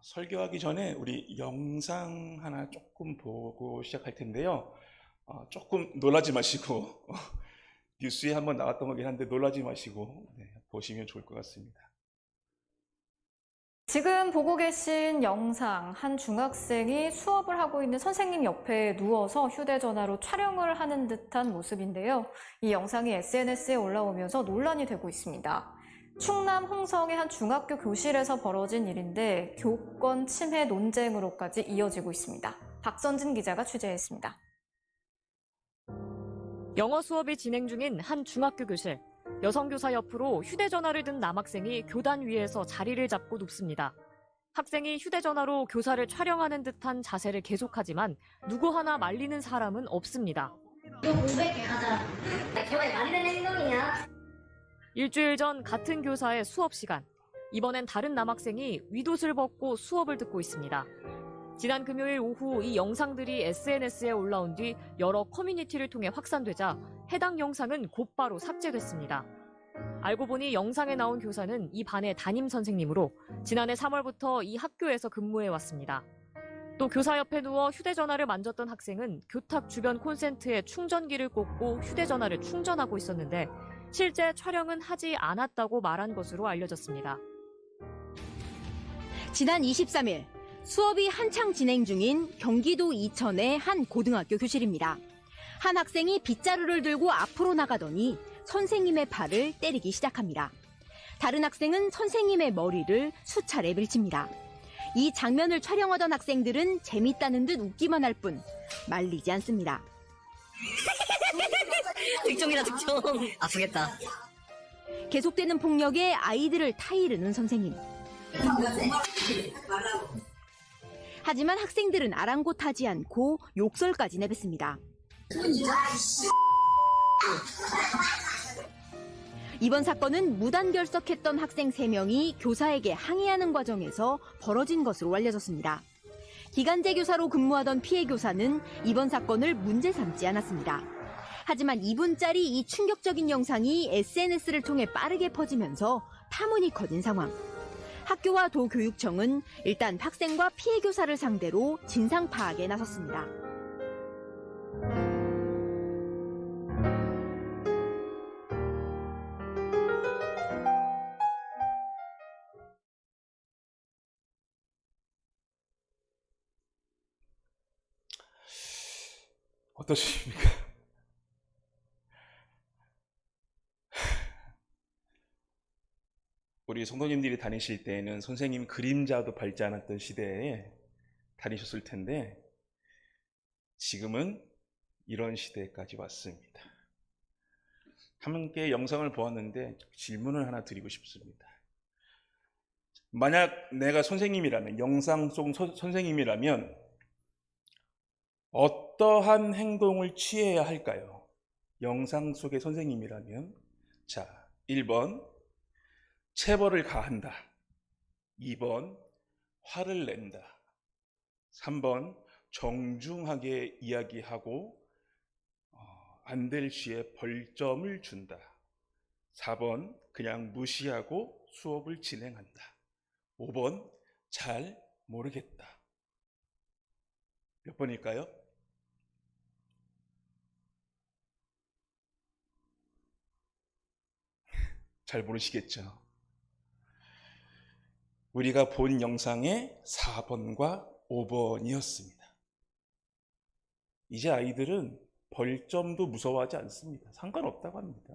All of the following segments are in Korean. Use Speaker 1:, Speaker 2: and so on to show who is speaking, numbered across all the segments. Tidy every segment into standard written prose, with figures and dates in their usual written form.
Speaker 1: 설교하기 전에 우리 영상 하나 조금 보고 시작할 텐데요. 조금 놀라지 마시고 뉴스에 한번 나왔던 거긴 한데 놀라지 마시고 보시면 좋을 것 같습니다.
Speaker 2: 지금 보고 계신 영상, 한 중학생이 수업을 하고 있는 선생님 옆에 누워서 휴대전화로 촬영을 하는 듯한 모습인데요. 이 영상이 SNS에 올라오면서 논란이 되고 있습니다. 충남 홍성의 한 중학교 교실에서 벌어진 일인데 교권 침해 논쟁으로까지 이어지고 있습니다. 박선진 기자가 취재했습니다.
Speaker 3: 영어 수업이 진행 중인 한 중학교 교실. 여성교사 옆으로 휴대전화를 든 남학생이 교단 위에서 자리를 잡고 눕습니다. 학생이 휴대전화로 교사를 촬영하는 듯한 자세를 계속하지만 누구 하나 말리는 사람은 없습니다.
Speaker 4: 이거 공부할게 가자. 정말 말이 되는 행동이냐?
Speaker 3: 일주일 전 같은 교사의 수업 시간. 이번엔 다른 남학생이 윗옷을 벗고 수업을 듣고 있습니다. 지난 금요일 오후 이 영상들이 SNS에 올라온 뒤 여러 커뮤니티를 통해 확산되자 해당 영상은 곧바로 삭제됐습니다. 알고 보니 영상에 나온 교사는 이 반의 담임 선생님으로 지난해 3월부터 이 학교에서 근무해왔습니다. 또 교사 옆에 누워 휴대전화를 만졌던 학생은 교탁 주변 콘센트에 충전기를 꽂고 휴대전화를 충전하고 있었는데 실제 촬영은 하지 않았다고 말한 것으로 알려졌습니다.
Speaker 5: 지난 23일 수업이 한창 진행 중인 경기도 이천의 한 고등학교 교실입니다. 한 학생이 빗자루를 들고 앞으로 나가더니 선생님의 팔을 때리기 시작합니다. 다른 학생은 선생님의 머리를 수차례 밀칩니다. 이 장면을 촬영하던 학생들은 재밌다는 듯 웃기만 할 뿐 말리지 않습니다.
Speaker 4: 득점이다 득점. 아프겠다.
Speaker 5: 계속되는 폭력에 아이들을 타이르는 선생님. 하지만 학생들은 아랑곳하지 않고 욕설까지 내뱉습니다. 이번 사건은 무단결석했던 학생 3명이 교사에게 항의하는 과정에서 벌어진 것으로 알려졌습니다. 기간제 교사로 근무하던 피해 교사는 이번 사건을 문제 삼지 않았습니다. 하지만 2분짜리 이 충격적인 영상이 SNS를 통해 빠르게 퍼지면서 파문이 커진 상황. 학교와 도교육청은 일단 학생과 피해 교사를 상대로 진상 파악에 나섰습니다.
Speaker 1: 어떠십니까? 우리 성도님들이 다니실 때에는 선생님 그림자도 밟지 않았던 시대에 다니셨을 텐데 지금은 이런 시대까지 왔습니다. 함께 영상을 보았는데 질문을 하나 드리고 싶습니다. 만약 내가 선생님이라면, 영상 속 선생님이라면 어떠한 행동을 취해야 할까요? 영상 속의 선생님이라면 자, 1번 체벌을 가한다. 2번 화를 낸다. 3번 정중하게 이야기하고 안 될 시에 벌점을 준다. 4번 그냥 무시하고 수업을 진행한다. 5번 잘 모르겠다. 몇 번일까요? 잘 모르시겠죠? 우리가 본 영상의 4번과 5번이었습니다. 이제 아이들은 벌점도 무서워하지 않습니다. 상관없다고 합니다.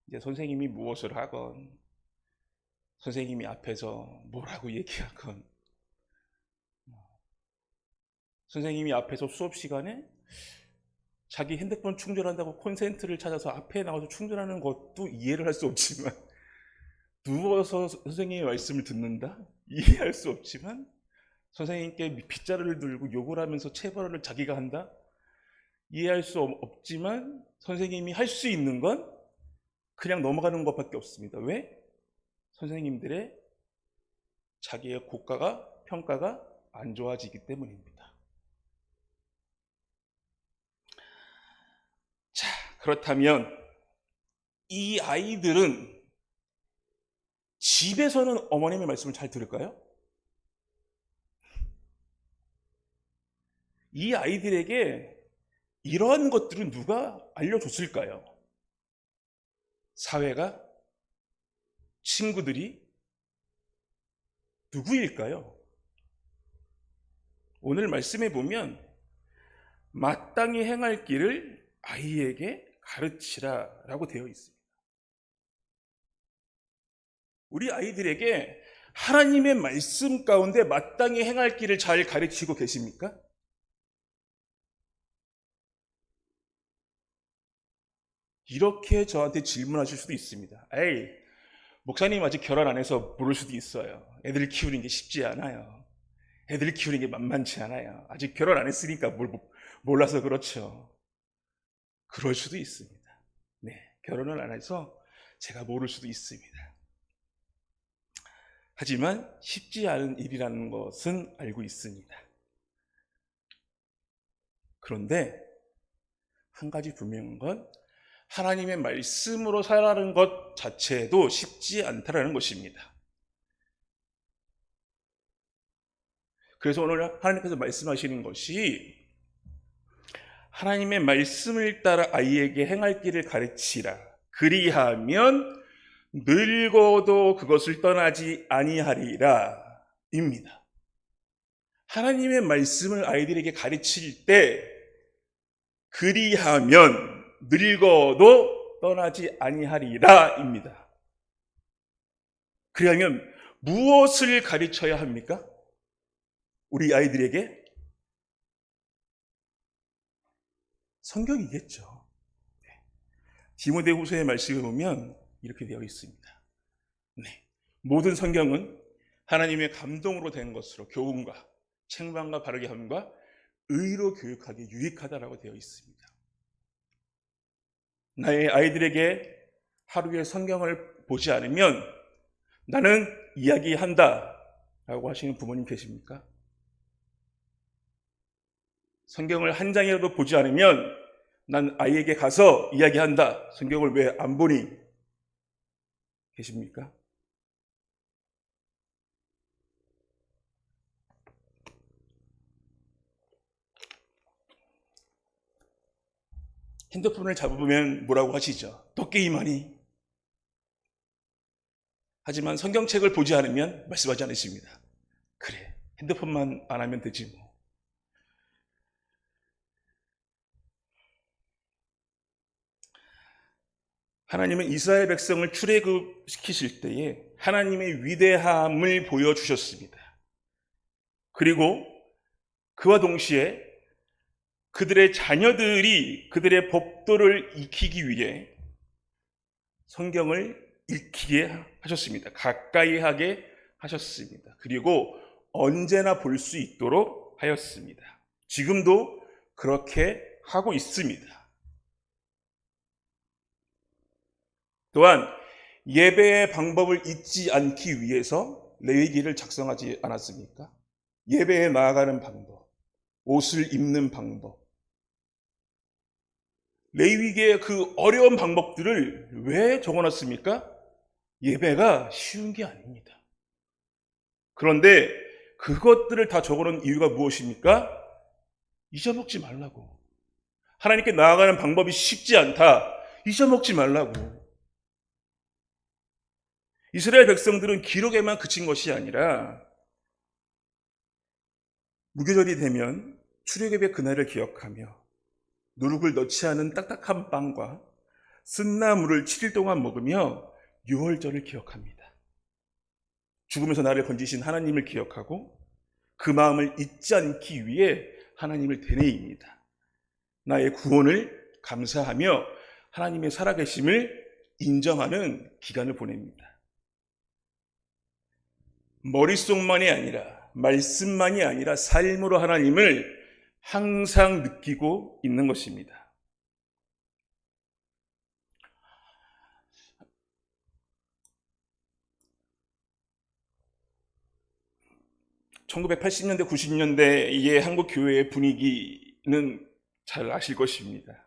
Speaker 1: 이제 선생님이 무엇을 하건, 선생님이 앞에서 뭐라고 얘기하건, 선생님이 앞에서 수업 시간에 자기 핸드폰 충전한다고 콘센트를 찾아서 앞에 나와서 충전하는 것도 이해를 할 수 없지만, 누워서 선생님의 말씀을 듣는다? 이해할 수 없지만 선생님께 빗자루를 들고 욕을 하면서 체벌을 자기가 한다? 이해할 수 없지만 선생님이 할 수 있는 건 그냥 넘어가는 것밖에 없습니다. 왜? 선생님들의 자기의 고가가, 평가가 안 좋아지기 때문입니다. 자, 그렇다면 이 아이들은 집에서는 어머님의 말씀을 잘 들을까요? 이 아이들에게 이러한 것들은 누가 알려줬을까요? 사회가? 친구들이? 누구일까요? 오늘 말씀해 보면 마땅히 행할 길을 아이에게 가르치라 라고 되어 있습니다. 우리 아이들에게 하나님의 말씀 가운데 마땅히 행할 길을 잘 가르치고 계십니까? 이렇게 저한테 질문하실 수도 있습니다. 에이, 목사님 아직 결혼 안 해서 모를 수도 있어요. 애들 키우는 게 쉽지 않아요. 애들 키우는 게 만만치 않아요. 아직 결혼 안 했으니까 몰라서 그렇죠. 그럴 수도 있습니다. 네, 결혼을 안 해서 제가 모를 수도 있습니다. 하지만 쉽지 않은 일이라는 것은 알고 있습니다. 그런데 한 가지 분명한 건 하나님의 말씀으로 살아가는 것 자체도 쉽지 않다라는 것입니다. 그래서 오늘 하나님께서 말씀하시는 것이 하나님의 말씀을 따라 아이에게 행할 길을 가르치라. 그리하면 늙어도 그것을 떠나지 아니하리라 입니다. 하나님의 말씀을 아이들에게 가르칠 때 그리하면 늙어도 떠나지 아니하리라 입니다. 그리하면 무엇을 가르쳐야 합니까? 우리 아이들에게? 성경이겠죠. 디모데후서의 말씀을 보면 이렇게 되어 있습니다. 네. 모든 성경은 하나님의 감동으로 된 것으로 교훈과 책망과 바르게 함과 의로 교육하기에 유익하다라고 되어 있습니다. 나의 아이들에게 하루에 성경을 보지 않으면 나는 이야기한다 라고 하시는 부모님 계십니까? 성경을 한 장이라도 보지 않으면 난 아이에게 가서 이야기한다. 성경을 왜 안 보니? 계십니까? 핸드폰을 잡으면 뭐라고 하시죠? 또 게임하니? 하지만 성경책을 보지 않으면 말씀하지 않으십니다. 그래, 핸드폰만 안 하면 되지 뭐. 하나님은 이스라엘 백성을 출애굽시키실 때에 하나님의 위대함을 보여주셨습니다. 그리고 그와 동시에 그들의 자녀들이 그들의 법도를 익히기 위해 성경을 읽히게 하셨습니다. 가까이 하게 하셨습니다. 그리고 언제나 볼 수 있도록 하였습니다. 지금도 그렇게 하고 있습니다. 또한 예배의 방법을 잊지 않기 위해서 레위기를 작성하지 않았습니까? 예배에 나아가는 방법, 옷을 입는 방법, 레위기의 그 어려운 방법들을 왜 적어놨습니까? 예배가 쉬운 게 아닙니다. 그런데 그것들을 다 적어놓은 이유가 무엇입니까? 잊어먹지 말라고. 하나님께 나아가는 방법이 쉽지 않다. 잊어먹지 말라고. 이스라엘 백성들은 기록에만 그친 것이 아니라 무교절이 되면 출애굽의 그날을 기억하며 누룩을 넣지 않은 딱딱한 빵과 쓴나물을 7일 동안 먹으며 유월절을 기억합니다. 죽음에서 나를 건지신 하나님을 기억하고 그 마음을 잊지 않기 위해 하나님을 되뇌입니다. 나의 구원을 감사하며 하나님의 살아계심을 인정하는 기간을 보냅니다. 머릿속만이 아니라 말씀만이 아니라 삶으로 하나님을 항상 느끼고 있는 것입니다. (1980년대) 90년대의 한국 교회의 분위기는 잘 아실 것입니다.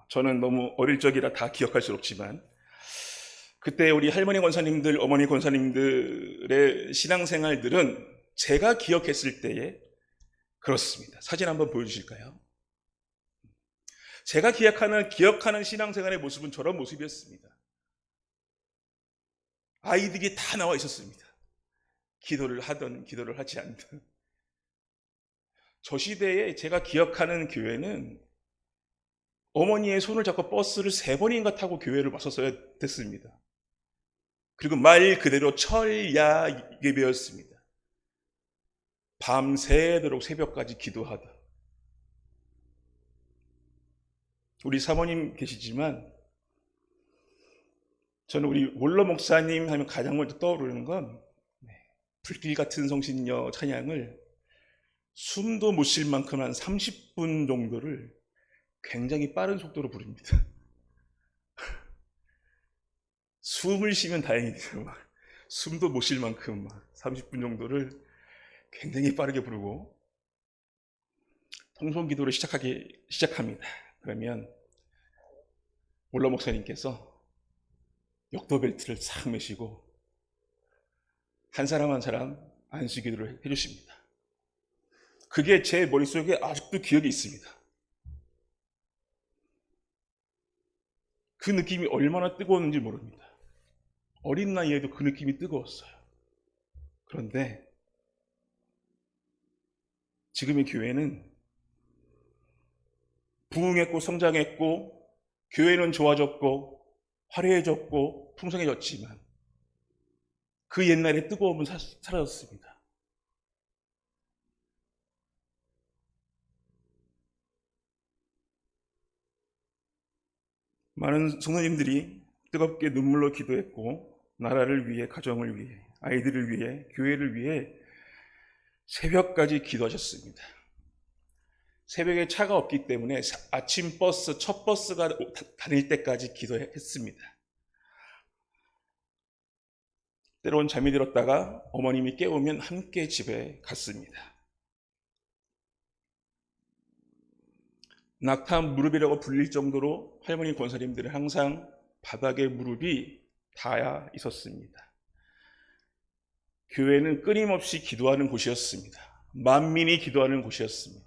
Speaker 1: 저는 너무 어릴 적이라 다 기억할 수 없지만 그때 우리 할머니 권사님들, 어머니 권사님들의 신앙생활들은 제가 기억했을 때에 그렇습니다. 사진 한번 보여주실까요? 제가 기억하는 신앙생활의 모습은 저런 모습이었습니다. 아이들이 다 나와 있었습니다. 기도를 하든 기도를 하지 않든. 저 시대에 제가 기억하는 교회는 어머니의 손을 잡고 버스를 3번인가 타고 교회를 왔었어야 됐습니다. 그리고 말 그대로 철야 예배였습니다. 밤새도록 새벽까지 기도하다. 우리 사모님 계시지만 저는 우리 몰러 목사님 하면 가장 먼저 떠오르는 건 불길 같은 성신여 찬양을 숨도 못 쉴 만큼 한 30분 정도를 굉장히 빠른 속도로 부릅니다. 숨을 쉬면 다행이죠. 숨도 못 쉴 만큼 30분 정도를 굉장히 빠르게 부르고 통성기도를 시작합니다. 그러면 몰러 목사님께서 역도벨트를 싹 매시고 한 사람 한 사람 안수기도를 해주십니다. 그게 제 머릿속에 아직도 기억이 있습니다. 그 느낌이 얼마나 뜨거웠는지 모릅니다. 어린 나이에도 그 느낌이 뜨거웠어요. 그런데 지금의 교회는 부흥했고 성장했고 교회는 좋아졌고 화려해졌고 풍성해졌지만 그 옛날의 뜨거움은 사라졌습니다. 많은 성도님들이 뜨겁게 눈물로 기도했고 나라를 위해, 가정을 위해, 아이들을 위해, 교회를 위해 새벽까지 기도하셨습니다. 새벽에 차가 없기 때문에 아침 버스, 첫 버스가 다닐 때까지 기도했습니다. 때론 잠이 들었다가 어머님이 깨우면 함께 집에 갔습니다. 낙타 무릎이라고 불릴 정도로 할머니 권사님들은 항상 바닥에 무릎이 닿아 있었습니다. 교회는 끊임없이 기도하는 곳이었습니다. 만민이 기도하는 곳이었습니다.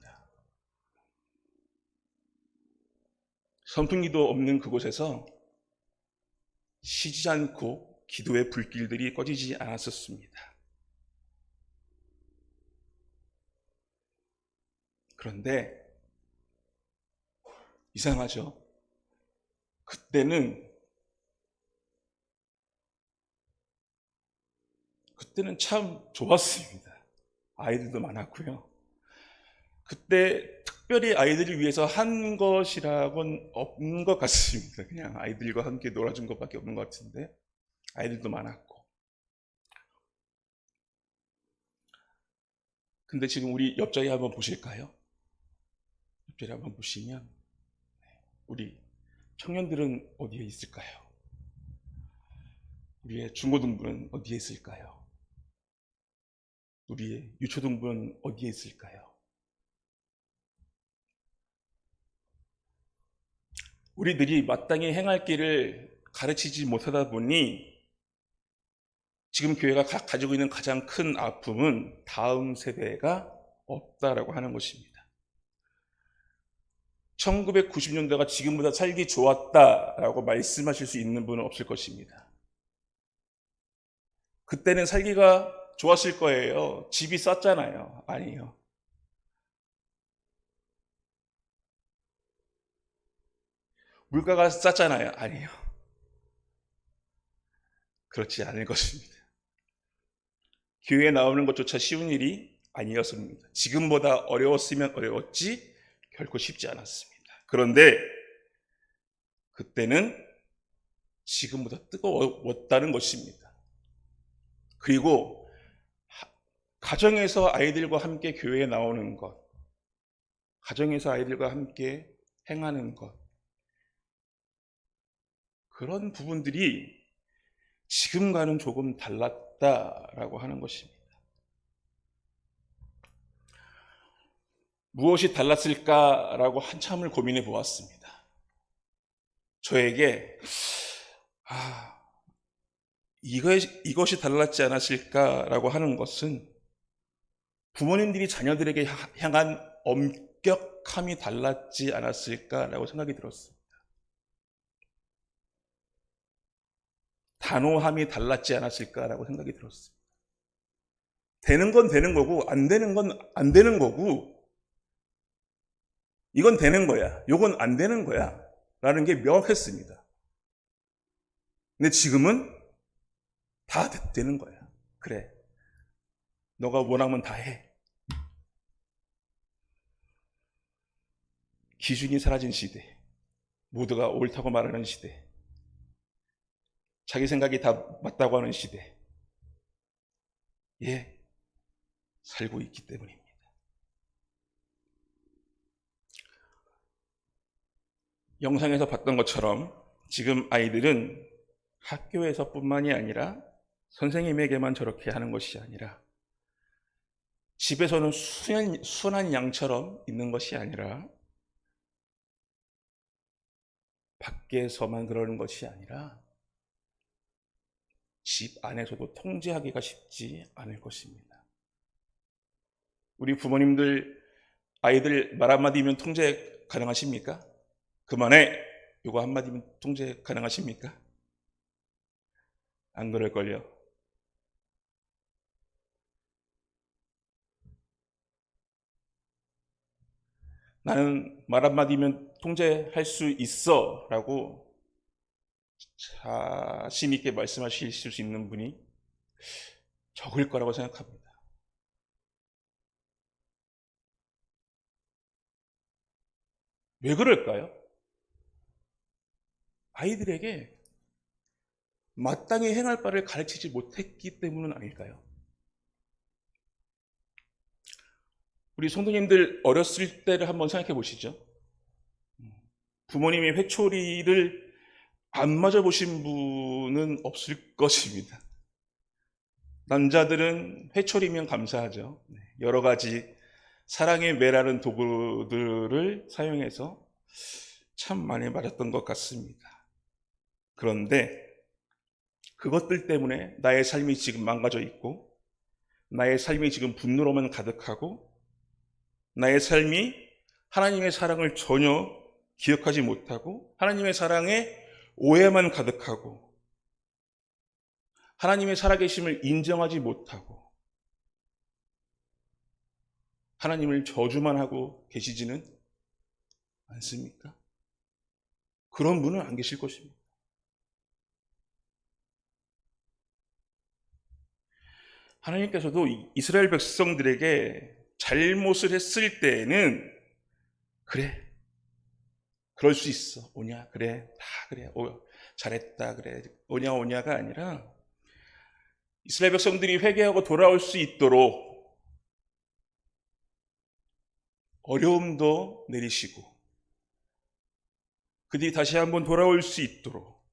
Speaker 1: 선풍기도 없는 그곳에서 쉬지 않고 기도의 불길들이 꺼지지 않았었습니다. 그런데 이상하죠? 그때는 참 좋았습니다. 아이들도 많았고요. 그때 특별히 아이들을 위해서 한 것이라고는 없는 것 같습니다. 그냥 아이들과 함께 놀아준 것밖에 없는 것 같은데 아이들도 많았고. 근데 지금 우리 옆자리 한번 보실까요? 옆자리 한번 보시면 우리 청년들은 어디에 있을까요? 우리의 중고등부는 어디에 있을까요? 우리의 유초등부는 어디에 있을까요? 우리들이 마땅히 행할 길을 가르치지 못하다 보니 지금 교회가 가지고 있는 가장 큰 아픔은 다음 세대가 없다라고 하는 것입니다. 1990년대가 지금보다 살기 좋았다라고 말씀하실 수 있는 분은 없을 것입니다. 그때는 살기가 좋았을 거예요. 집이 쌌잖아요. 아니요. 물가가 쌌잖아요. 아니요. 그렇지 않을 것입니다. 교회에 나오는 것조차 쉬운 일이 아니었습니다. 지금보다 어려웠으면 어려웠지 결코 쉽지 않았습니다. 그런데 그때는 지금보다 뜨거웠다는 것입니다. 그리고 가정에서 아이들과 함께 교회에 나오는 것, 가정에서 아이들과 함께 행하는 것, 그런 부분들이 지금과는 조금 달랐다라고 하는 것입니다. 무엇이 달랐을까라고 한참을 고민해 보았습니다. 저에게 이것이 달랐지 않았을까라고 하는 것은 부모님들이 자녀들에게 향한 엄격함이 달랐지 않았을까라고 생각이 들었습니다. 단호함이 달랐지 않았을까라고 생각이 들었습니다. 되는 건 되는 거고 안 되는 건 안 되는 거고, 이건 되는 거야, 이건 안 되는 거야 라는 게 명확했습니다. 근데 지금은 다 되는 거야. 그래, 너가 원하면 다 해. 기준이 사라진 시대, 모두가 옳다고 말하는 시대, 자기 생각이 다 맞다고 하는 시대에 살고 있기 때문입니다. 영상에서 봤던 것처럼 지금 아이들은 학교에서뿐만이 아니라 선생님에게만 저렇게 하는 것이 아니라 집에서는 순한 양처럼 있는 것이 아니라 밖에서만 그러는 것이 아니라 집 안에서도 통제하기가 쉽지 않을 것입니다. 우리 부모님들 아이들 말 한마디면 통제 가능하십니까? 그만해! 이거 한마디면 통제 가능하십니까? 안 그럴걸요. 나는 말 한마디면 통제할 수 있어 라고 자신 있게 말씀하실 수 있는 분이 적을 거라고 생각합니다. 왜 그럴까요? 아이들에게 마땅히 행할 바를 가르치지 못했기 때문은 아닐까요? 우리 성도님들 어렸을 때를 한번 생각해 보시죠. 부모님이 회초리를 안 맞아보신 분은 없을 것입니다. 남자들은 회초리면 감사하죠. 여러 가지 사랑의 매라는 도구들을 사용해서 참 많이 맞았던 것 같습니다. 그런데 그것들 때문에 나의 삶이 지금 망가져 있고, 나의 삶이 지금 분노로만 가득하고, 나의 삶이 하나님의 사랑을 전혀 기억하지 못하고 하나님의 사랑에 오해만 가득하고 하나님의 살아계심을 인정하지 못하고 하나님을 저주만 하고 계시지는 않습니까? 그런 분은 안 계실 것입니다. 하나님께서도 이스라엘 백성들에게 잘못을 했을 때에는 그래, 그럴 수 있어, 오냐, 그래, 다 그래, 잘했다, 그래, 오냐가 아니라 이스라엘 백성들이 회개하고 돌아올 수 있도록 어려움도 내리시고 그들이 다시 한번 돌아올 수 있도록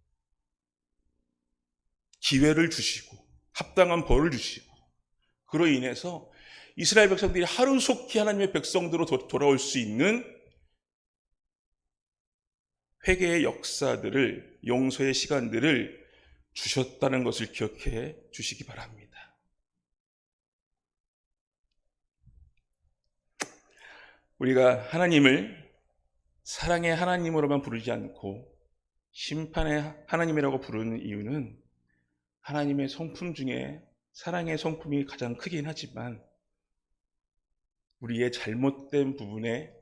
Speaker 1: 기회를 주시고 합당한 벌을 주시고, 그로 인해서 이스라엘 백성들이 하루속히 하나님의 백성으로 돌아올 수 있는 회개의 역사들을, 용서의 시간들을 주셨다는 것을 기억해 주시기 바랍니다. 우리가 하나님을 사랑의 하나님으로만 부르지 않고 심판의 하나님이라고 부르는 이유는 하나님의 성품 중에 사랑의 성품이 가장 크긴 하지만 우리의 잘못된 부분에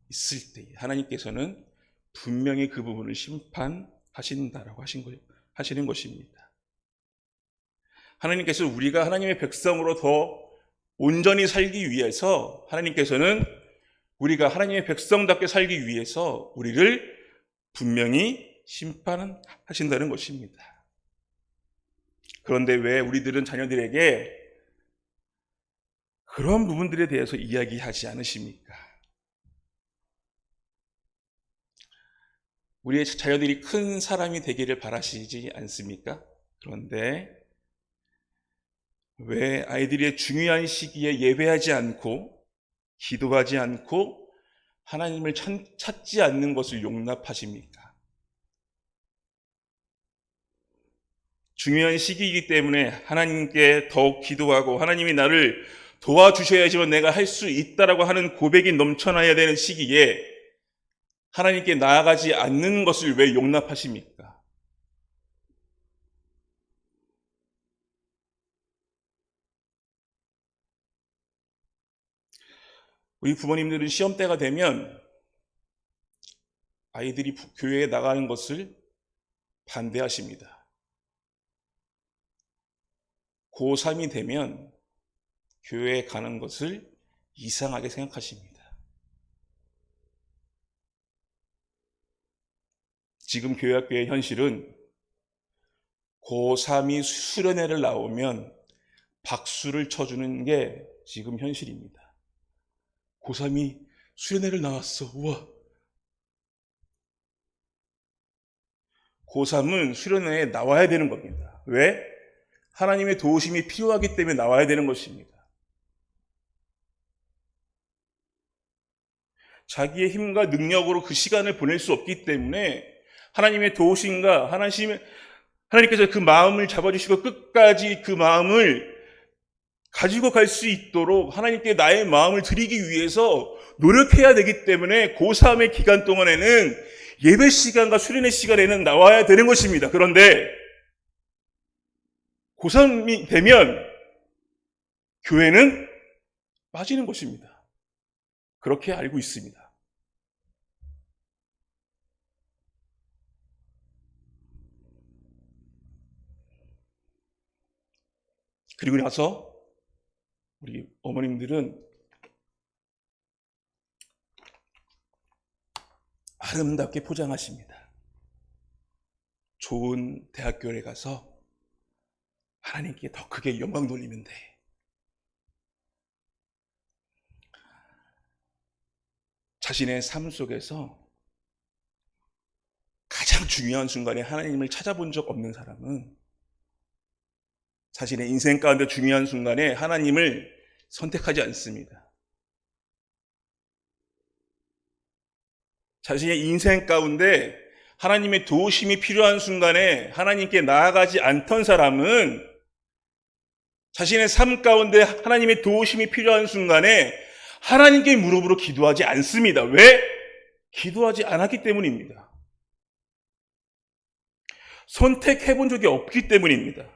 Speaker 1: 있을 때 하나님께서는 분명히 그 부분을 심판하신다라고 하시는 것입니다. 하나님께서 우리가 하나님의 백성으로 더 온전히 살기 위해서, 하나님께서는 우리가 하나님의 백성답게 살기 위해서 우리를 분명히 심판하신다는 것입니다. 그런데 왜 우리들은 자녀들에게 그런 부분들에 대해서 이야기하지 않으십니까? 우리의 자녀들이 큰 사람이 되기를 바라시지 않습니까? 그런데 왜 아이들의 중요한 시기에 예배하지 않고 기도하지 않고 하나님을 찾지 않는 것을 용납하십니까? 중요한 시기이기 때문에 하나님께 더욱 기도하고 하나님이 나를 도와주셔야지만 내가 할 수 있다라고 하는 고백이 넘쳐나야 되는 시기에 하나님께 나아가지 않는 것을 왜 용납하십니까? 우리 부모님들은 시험 때가 되면 아이들이 교회에 나가는 것을 반대하십니다. 고3이 되면 교회에 가는 것을 이상하게 생각하십니다. 지금 교회학교의 현실은 고3이 수련회를 나오면 박수를 쳐주는 게 지금 현실입니다. 고3이 수련회를 나왔어. 우와. 고3은 수련회에 나와야 되는 겁니다. 왜? 하나님의 도우심이 필요하기 때문에 나와야 되는 것입니다. 자기의 힘과 능력으로 그 시간을 보낼 수 없기 때문에 하나님의 도우심과 하나님께서 그 마음을 잡아주시고 끝까지 그 마음을 가지고 갈 수 있도록 하나님께 나의 마음을 드리기 위해서 노력해야 되기 때문에 고3의 기간 동안에는 예배 시간과 수련회 시간에는 나와야 되는 것입니다. 그런데 고3이 되면 교회는 빠지는 것입니다. 그렇게 알고 있습니다. 그리고 나서 우리 어머님들은 아름답게 포장하십니다. 좋은 대학교에 가서 하나님께 더 크게 영광 돌리면 돼. 자신의 삶 속에서 가장 중요한 순간에 하나님을 찾아본 적 없는 사람은 자신의 인생 가운데 중요한 순간에 하나님을 선택하지 않습니다. 자신의 인생 가운데 하나님의 도우심이 필요한 순간에 하나님께 나아가지 않던 사람은 자신의 삶 가운데 하나님의 도우심이 필요한 순간에 하나님께 무릎으로 기도하지 않습니다. 왜? 기도하지 않았기 때문입니다. 선택해 본 적이 없기 때문입니다.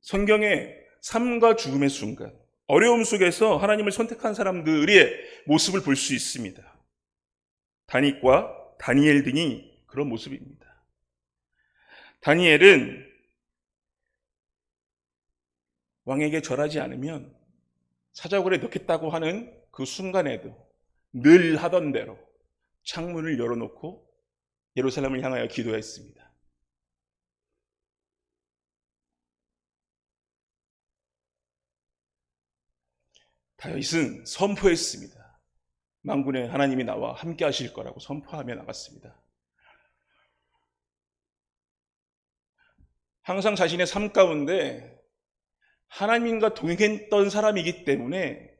Speaker 1: 성경의 삶과 죽음의 순간, 어려움 속에서 하나님을 선택한 사람들의 모습을 볼 수 있습니다. 다윗과 다니엘 등이 그런 모습입니다. 다니엘은 왕에게 절하지 않으면 사자굴에 넣겠다고 하는 그 순간에도 늘 하던 대로 창문을 열어놓고 예루살렘을 향하여 기도했습니다. 다윗은 선포했습니다. 만군의 하나님이 나와 함께 하실 거라고 선포하며 나갔습니다. 항상 자신의 삶 가운데 하나님과 동행했던 사람이기 때문에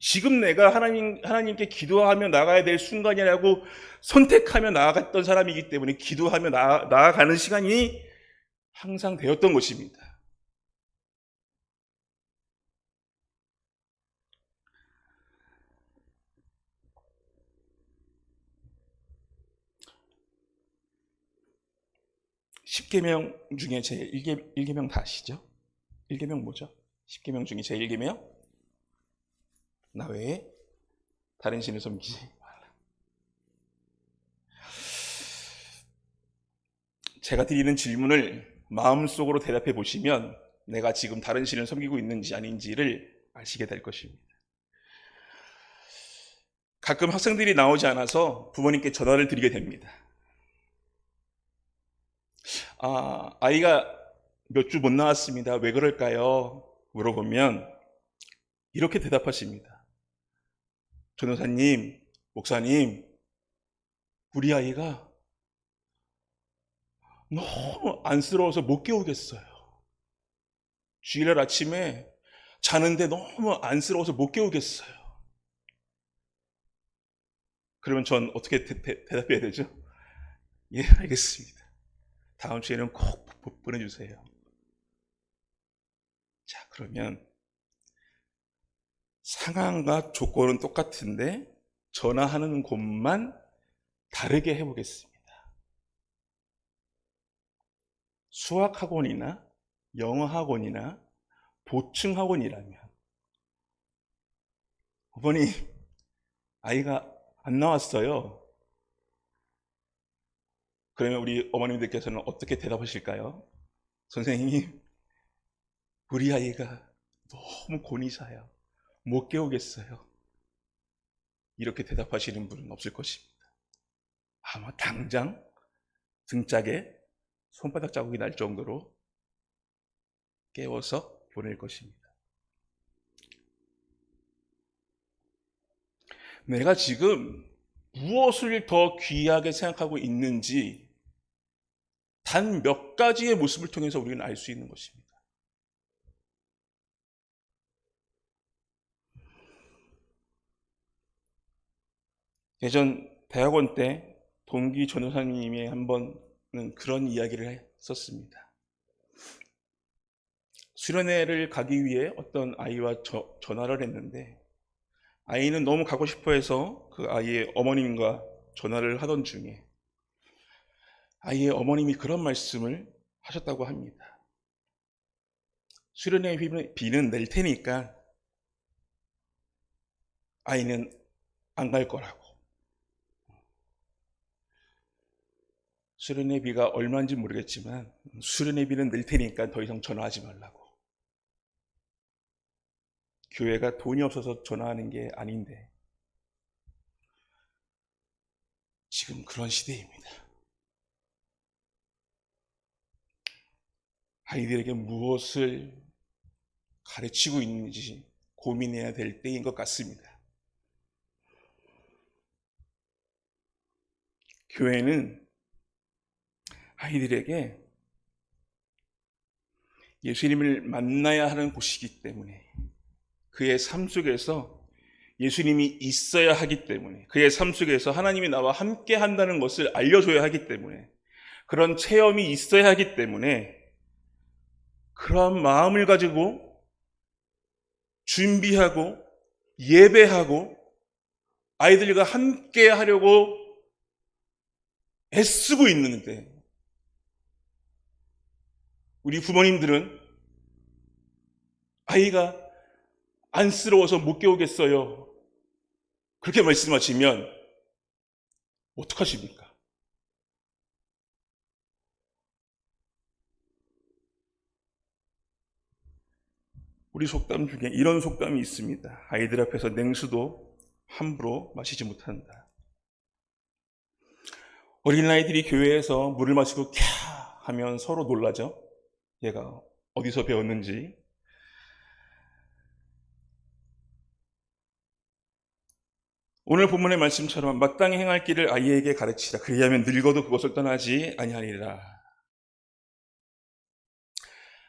Speaker 1: 지금 내가 하나님께 기도하며 나가야 될 순간이라고 선택하며 나아갔던 사람이기 때문에 기도하며 나아가는 시간이 항상 되었던 것입니다. 십계명 중에 제 1계명 다 아시죠? 1계명 뭐죠? 10계명 중에 제 1계명? 나 외에 다른 신을 섬기지 말라. 제가 드리는 질문을 마음속으로 대답해 보시면 내가 지금 다른 신을 섬기고 있는지 아닌지를 아시게 될 것입니다. 가끔 학생들이 나오지 않아서 부모님께 전화를 드리게 됩니다. 아이가 몇 주 못 나왔습니다. 왜 그럴까요? 물어보면 이렇게 대답하십니다. 전도사님, 목사님, 우리 아이가 너무 안쓰러워서 못 깨우겠어요. 주일날 아침에 자는데 너무 안쓰러워서 못 깨우겠어요. 그러면 전 어떻게 대답해야 되죠? 예, 알겠습니다. 다음 주에는 꼭 보내주세요. 자, 그러면 상황과 조건은 똑같은데 전화하는 곳만 다르게 해보겠습니다. 수학학원이나 영어학원이나 보충학원이라면 어머니, 아이가 안 나왔어요. 그러면 우리 어머님들께서는 어떻게 대답하실까요? 선생님, 우리 아이가 너무 곤이사요. 못 깨우겠어요. 이렇게 대답하시는 분은 없을 것입니다. 아마 당장 등짝에 손바닥 자국이 날 정도로 깨워서 보낼 것입니다. 내가 지금 무엇을 더 귀하게 생각하고 있는지 단 몇 가지의 모습을 통해서 우리는 알 수 있는 것입니다. 예전 대학원 때 동기 전도사님이 한 번은 그런 이야기를 했었습니다. 수련회를 가기 위해 어떤 아이와 전화를 했는데 아이는 너무 가고 싶어 해서 그 아이의 어머님과 전화를 하던 중에 아이의 어머님이 그런 말씀을 하셨다고 합니다. 수련회 비는 낼 테니까 아이는 안 갈 거라고. 수련회 비가 얼마인지 모르겠지만 수련회 비는 낼 테니까 더 이상 전화하지 말라고. 교회가 돈이 없어서 전화하는 게 아닌데 지금 그런 시대입니다. 아이들에게 무엇을 가르치고 있는지 고민해야 될 때인 것 같습니다. 교회는 아이들에게 예수님을 만나야 하는 곳이기 때문에 그의 삶 속에서 예수님이 있어야 하기 때문에 그의 삶 속에서 하나님이 나와 함께 한다는 것을 알려줘야 하기 때문에 그런 체험이 있어야 하기 때문에 그런 마음을 가지고 준비하고 예배하고 아이들과 함께 하려고 애쓰고 있는데 우리 부모님들은 아이가 안쓰러워서 못 깨우겠어요. 그렇게 말씀하시면 어떡하십니까? 우리 속담 중에 이런 속담이 있습니다. 아이들 앞에서 냉수도 함부로 마시지 못한다. 어린아이들이 교회에서 물을 마시고 캬 하면 서로 놀라죠. 얘가 어디서 배웠는지. 오늘 본문의 말씀처럼 마땅히 행할 길을 아이에게 가르치라. 그리하면 늙어도 그것을 떠나지 아니하리라.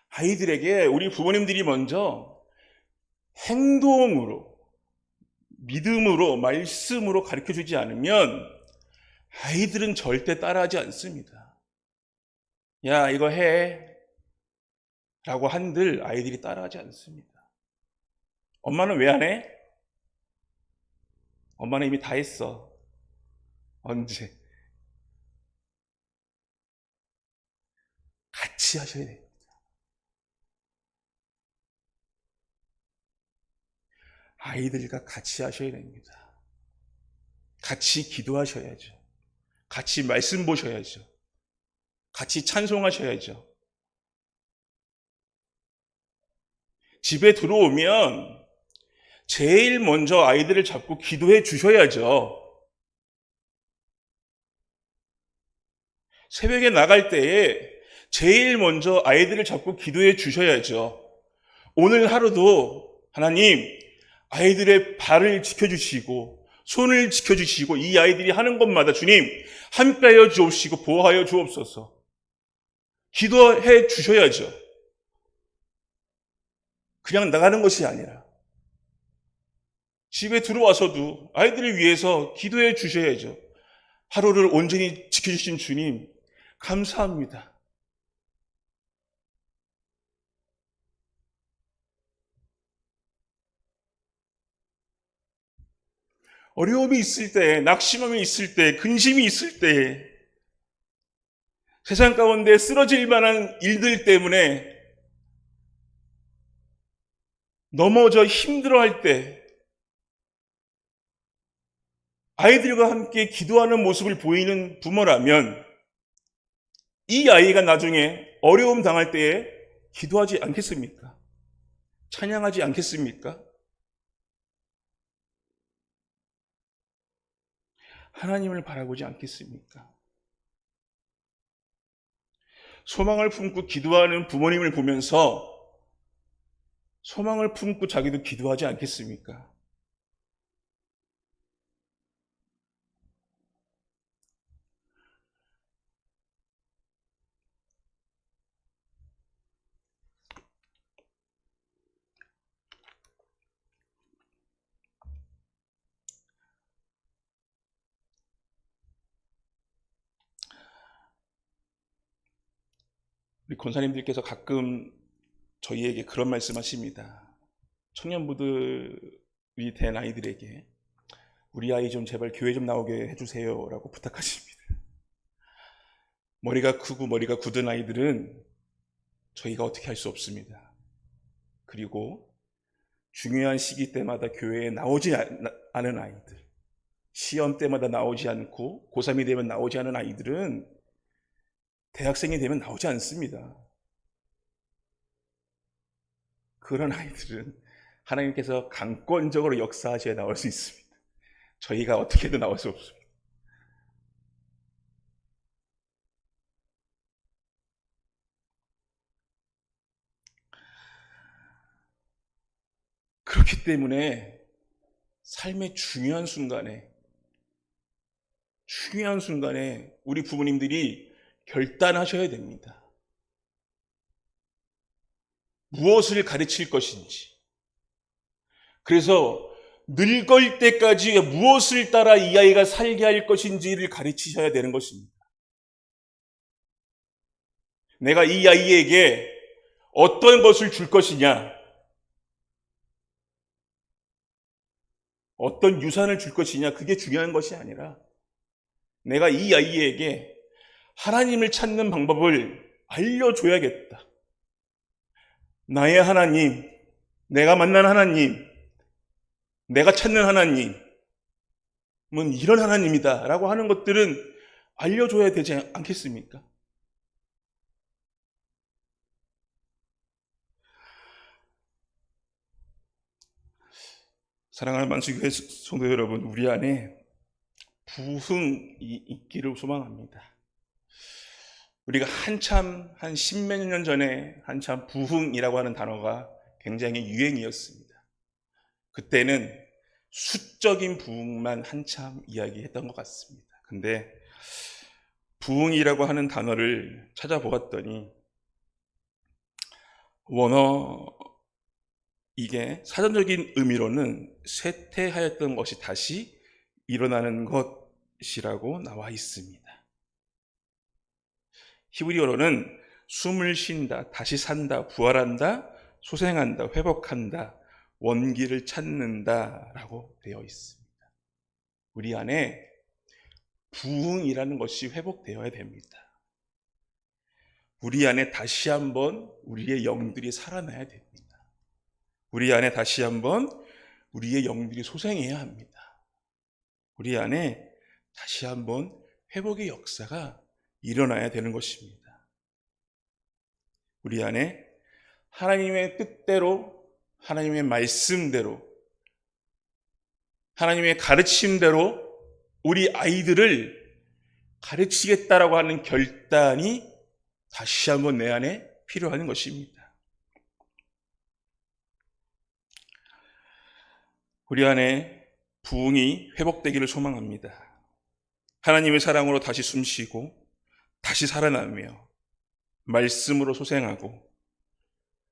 Speaker 1: 아이들에게 우리 부모님들이 먼저 행동으로, 믿음으로, 말씀으로 가르쳐주지 않으면 아이들은 절대 따라하지 않습니다. 야, 이거 해 라고 한들 아이들이 따라하지 않습니다. 엄마는 왜 안 해? 엄마는 이미 다 했어. 언제? 같이 하셔야 돼요. 아이들과 같이 하셔야 됩니다. 같이 기도하셔야죠. 같이 말씀 보셔야죠. 같이 찬송하셔야죠. 집에 들어오면 제일 먼저 아이들을 잡고 기도해 주셔야죠. 새벽에 나갈 때에 제일 먼저 아이들을 잡고 기도해 주셔야죠. 오늘 하루도 하나님, 아이들의 발을 지켜주시고 손을 지켜주시고 이 아이들이 하는 것마다 주님 함께하여 주옵시고 보호하여 주옵소서. 기도해 주셔야죠. 그냥 나가는 것이 아니라 집에 들어와서도 아이들을 위해서 기도해 주셔야죠. 하루를 온전히 지켜주신 주님, 감사합니다. 어려움이 있을 때, 낙심함이 있을 때, 근심이 있을 때, 세상 가운데 쓰러질 만한 일들 때문에 넘어져 힘들어할 때, 아이들과 함께 기도하는 모습을 보이는 부모라면 이 아이가 나중에 어려움 당할 때에 기도하지 않겠습니까? 찬양하지 않겠습니까? 하나님을 바라보지 않겠습니까? 소망을 품고 기도하는 부모님을 보면서 소망을 품고 자기도 기도하지 않겠습니까? 우리 권사님들께서 가끔 저희에게 그런 말씀하십니다. 청년부들이 된 아이들에게 우리 아이 좀 제발 교회 좀 나오게 해주세요 라고 부탁하십니다. 머리가 크고 머리가 굳은 아이들은 저희가 어떻게 할 수 없습니다. 그리고 중요한 시기 때마다 교회에 나오지 않은 아이들, 시험 때마다 나오지 않고 고3이 되면 나오지 않은 아이들은 대학생이 되면 나오지 않습니다. 그런 아이들은 하나님께서 강권적으로 역사하셔야 나올 수 있습니다. 저희가 어떻게든 나올 수 없습니다. 그렇기 때문에 삶의 중요한 순간에 우리 부모님들이 결단하셔야 됩니다. 무엇을 가르칠 것인지. 그래서 늙을 때까지 무엇을 따라 이 아이가 살게 할 것인지를 가르치셔야 되는 것입니다. 내가 이 아이에게 어떤 것을 줄 것이냐, 어떤 유산을 줄 것이냐, 그게 중요한 것이 아니라 내가 이 아이에게 하나님을 찾는 방법을 알려줘야겠다. 나의 하나님, 내가 만난 하나님, 내가 찾는 하나님은 이런 하나님이다 라고 하는 것들은 알려줘야 되지 않겠습니까? 사랑하는 만수교회 성도 여러분, 우리 안에 부흥이 있기를 소망합니다. 우리가 한참 한 십몇 년 전에 한참 부흥이라고 하는 단어가 굉장히 유행이었습니다. 그때는 수적인 부흥만 한참 이야기했던 것 같습니다. 근데 부흥이라고 하는 단어를 찾아보았더니 이게 사전적인 의미로는 쇠퇴하였던 것이 다시 일어나는 것이라고 나와 있습니다. 히브리어로는 숨을 쉰다, 다시 산다, 부활한다, 소생한다, 회복한다, 원기를 찾는다 라고 되어 있습니다. 우리 안에 부흥이라는 것이 회복되어야 됩니다. 우리 안에 다시 한번 우리의 영들이 살아나야 됩니다. 우리 안에 다시 한번 우리의 영들이 소생해야 합니다. 우리 안에 다시 한번 회복의 역사가 일어나야 되는 것입니다. 우리 안에 하나님의 뜻대로, 하나님의 말씀대로, 하나님의 가르침대로 우리 아이들을 가르치겠다라고 하는 결단이 다시 한번 내 안에 필요한 것입니다. 우리 안에 부흥이 회복되기를 소망합니다. 하나님의 사랑으로 다시 숨쉬고 다시 살아나며 말씀으로 소생하고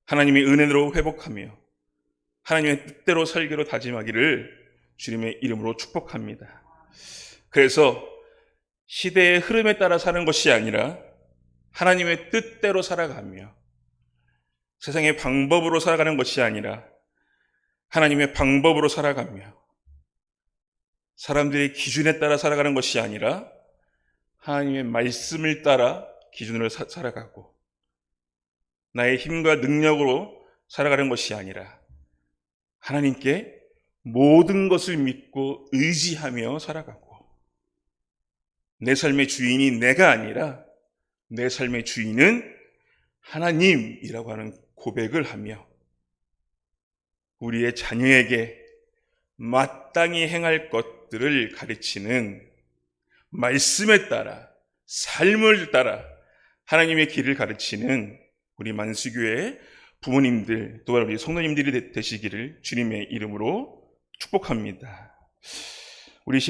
Speaker 1: 하나님의 은혜로 회복하며 하나님의 뜻대로 살기로 다짐하기를 주님의 이름으로 축복합니다. 그래서 시대의 흐름에 따라 사는 것이 아니라 하나님의 뜻대로 살아가며 세상의 방법으로 살아가는 것이 아니라 하나님의 방법으로 살아가며 사람들의 기준에 따라 살아가는 것이 아니라 하나님의 말씀을 따라 기준으로 살아가고 나의 힘과 능력으로 살아가는 것이 아니라 하나님께 모든 것을 믿고 의지하며 살아가고 내 삶의 주인이 내가 아니라 내 삶의 주인은 하나님이라고 하는 고백을 하며 우리의 자녀에게 마땅히 행할 것들을 가르치는 말씀에 따라 삶을 따라 하나님의 길을 가르치는 우리 만수교회 부모님들 또한 우리 성도님들이 되시기를 주님의 이름으로 축복합니다. 우리 시간